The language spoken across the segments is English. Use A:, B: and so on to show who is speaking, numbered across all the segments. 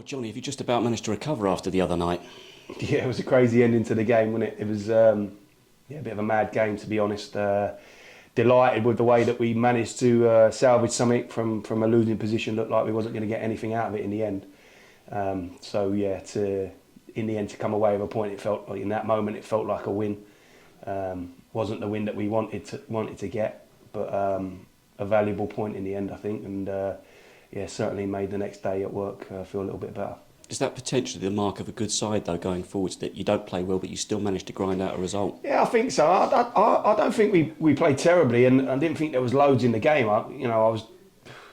A: Well, Johnny, have you just about managed to recover after the other night?
B: Yeah, it was a crazy ending to the game, wasn't it? It was a bit of a mad game, to be honest. Delighted with the way that we managed to salvage something from a losing position. Looked like we wasn't going to get anything out of it in the end. In the end, to come away with a point, it felt like in that moment it felt like a win. Wasn't the win that we wanted to get, but a valuable point in the end, I think, and certainly made the next day at work feel a little bit better.
A: Is that potentially the mark of a good side, though, going forwards, that you don't play well, but you still manage to grind out a result?
B: Yeah, I think so. I don't think we played terribly, and I didn't think there was loads in the game. I was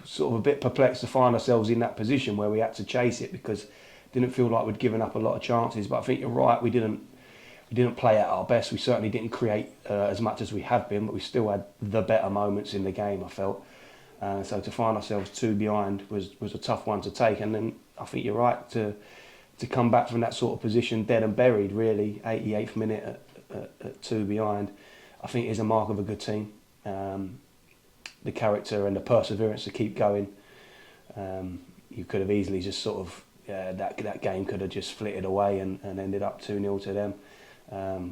B: sort of a bit perplexed to find ourselves in that position where we had to chase it because it didn't feel like we'd given up a lot of chances. But I think you're right. We didn't play at our best. We certainly didn't create as much as we have been, but we still had the better moments in the game, I felt. So to find ourselves two behind was a tough one to take, and then I think you're right to come back from that sort of position dead and buried, really, 88th minute at two behind, I think is a mark of a good team. The character and the perseverance to keep going. You could have easily just sort of, that game could have just flitted away and ended up 2-0 to them.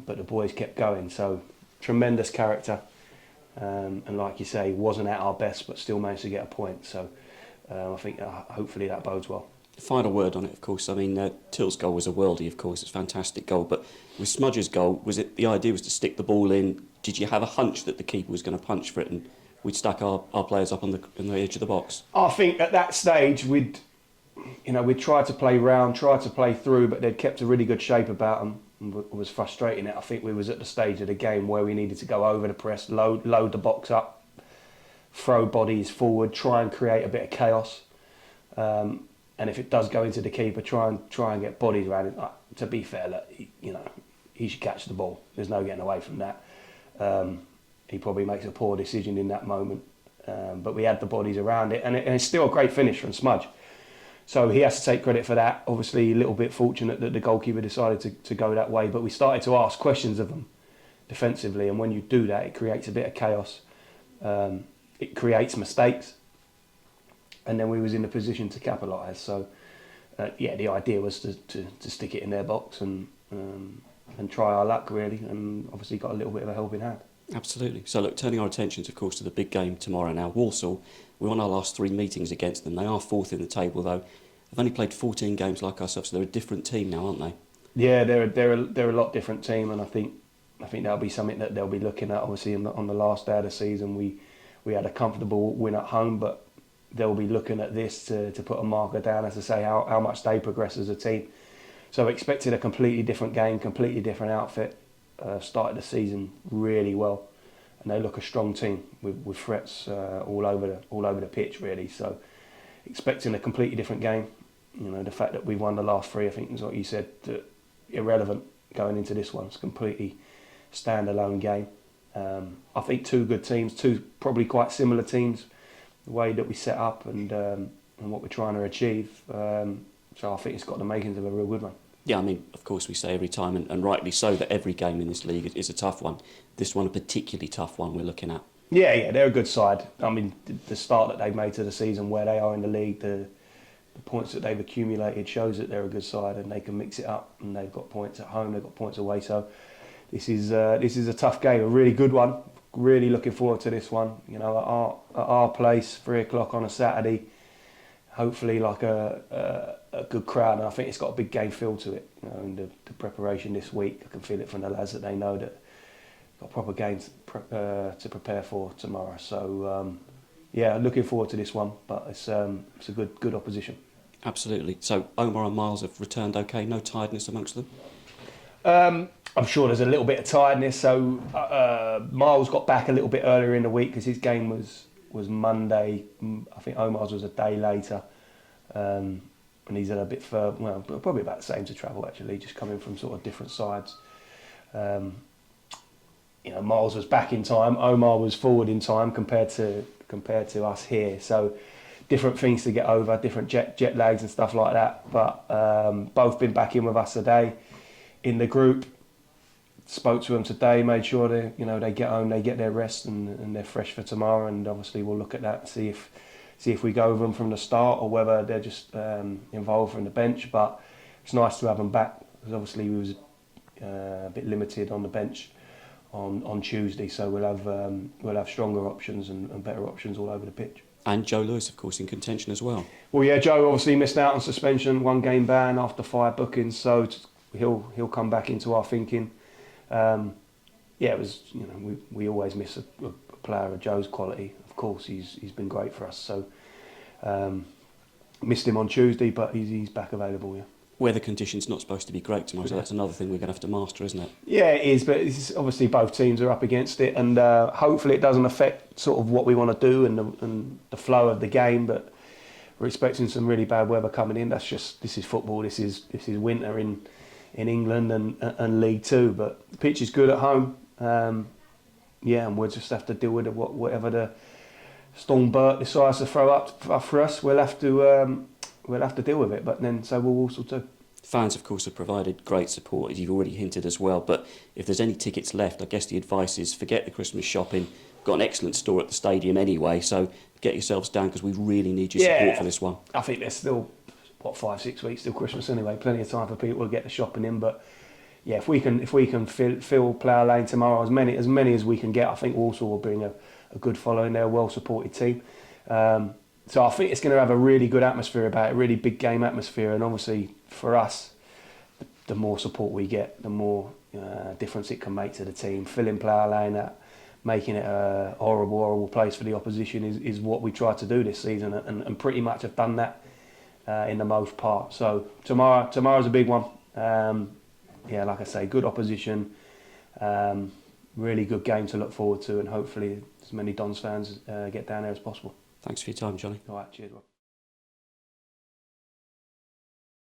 B: But the boys kept going, so tremendous character. And like you say, wasn't at our best, but still managed to get a point. So I think hopefully that bodes well.
A: Final word on it, of course. I mean, Till's goal was a worldie, of course. It's a fantastic goal. But with Smudge's goal, the idea was to stick the ball in? Did you have a hunch that the keeper was going to punch for it and we'd stack our players up on the edge of the box?
B: I think at that stage we'd tried to play round, tried to play through, but they'd kept a really good shape about them. It was frustrating. I think we was at the stage of the game where we needed to go over the press, load the box up, throw bodies forward, try and create a bit of chaos. And if it does go into the keeper, try and get bodies around it. To be fair, he should catch the ball. There's no getting away from that. He probably makes a poor decision in that moment, but we had the bodies around it, and it's still a great finish from Smudge. So he has to take credit for that. Obviously, a little bit fortunate that the goalkeeper decided to go that way, but we started to ask questions of them defensively, and when you do that, it creates a bit of chaos. It creates mistakes. And then we was in a position to capitalise. So, the idea was to stick it in their box and try our luck, really, and obviously got a little bit of a helping hand.
A: Absolutely. So, look, turning our attentions, of course, to the big game tomorrow now. Walsall, we won our last 3 meetings against them. They are fourth in the table, though. They've only played 14 games like ourselves, so they're a different team now, aren't they?
B: Yeah, they're a lot different team, and I think that'll be something that they'll be looking at. Obviously, on the last day of the season, we had a comfortable win at home, but they'll be looking at this to put a marker down as to say how much they progress as a team. So expected a completely different game, completely different outfit. Started the season really well, and they look a strong team with threats all over the pitch, really. So expecting a completely different game. The fact that we won the last 3, I think is what you said, irrelevant going into this one. It's a completely standalone game. I think 2 good teams, 2 probably quite similar teams. The way that we set up and what we're trying to achieve. So I think it's got the makings of a real good one.
A: Yeah, I mean, of course we say every time, and rightly so, that every game in this league is a tough one. This one a particularly tough one we're looking at.
B: Yeah, they're a good side. I mean, the start that they've made to the season, where they are in the league, the points that they've accumulated shows that they're a good side and they can mix it up. And they've got points at home, they've got points away. So this is a tough game, a really good one. Really looking forward to this one. At our place, 3 o'clock on a Saturday. Hopefully, like a good crowd, and I think it's got a big game feel to it. In the preparation this week, I can feel it from the lads that they know that got proper games to prepare for tomorrow. So looking forward to this one, but it's a good opposition.
A: Absolutely. So Omar and Miles have returned okay. No tiredness amongst them.
B: I'm sure there's a little bit of tiredness. So Miles got back a little bit earlier in the week because his game was Monday. I think Omar's was a day later, and he's had a bit further. Well, probably about the same to travel actually, just coming from sort of different sides. Miles was back in time. Omar was forward in time compared to us here. So different things to get over, different jet lags and stuff like that. But both been back in with us today in the group. Spoke to them today, made sure they get home, they get their rest and they're fresh for tomorrow. And obviously we'll look at that and see if see if we go with them from the start or whether they're just involved from the bench. But it's nice to have them back because obviously we was a bit limited on the bench on Tuesday, so we'll have stronger options and better options all over the pitch.
A: And Joe Lewis, of course, in contention as well.
B: Well, yeah, Joe obviously missed out on suspension, 1 game ban after 5 bookings, so he'll come back into our thinking. Yeah, it was, you know, we always miss a player of Joe's quality. Of course, he's been great for us. So missed him on Tuesday, but he's back available. Yeah.
A: Weather conditions not supposed to be great tomorrow, so that's another thing we're going to have to master, isn't it?
B: Yeah, it is, but it's obviously both teams are up against it, and hopefully it doesn't affect sort of what we want to do and the flow of the game. But we're expecting some really bad weather coming in. This is football. This is winter in England and League Two. But the pitch is good at home. Yeah, and we'll just have to deal with whatever the storm Bert decides to throw up for us. We'll have to deal with it. But then so will Walsall too.
A: Fans, of course, have provided great support, as you've already hinted as well. But if there's any tickets left, I guess the advice is forget the Christmas shopping. We've got an excellent store at the stadium anyway, so get yourselves down because we really need your support for this one.
B: I think there's still 5-6 weeks till Christmas anyway. Plenty of time for people to get the shopping in. But yeah, if we can fill Plough Lane tomorrow, as many as we can get, I think Walsall will bring a good following. They're a well supported team. So I think it's going to have a really good atmosphere about it, a really big game atmosphere. And obviously for us, the more support we get, the more difference it can make to the team. Filling Plough Lane, making it a horrible place for the opposition is what we try to do this season, and pretty much have done that in the most part. So tomorrow's a big one. Yeah, like I say, good opposition, really good game to look forward to, and hopefully as many Dons fans get down there as possible.
A: Thanks for your time, Johnny.
B: All right, cheers, Rob.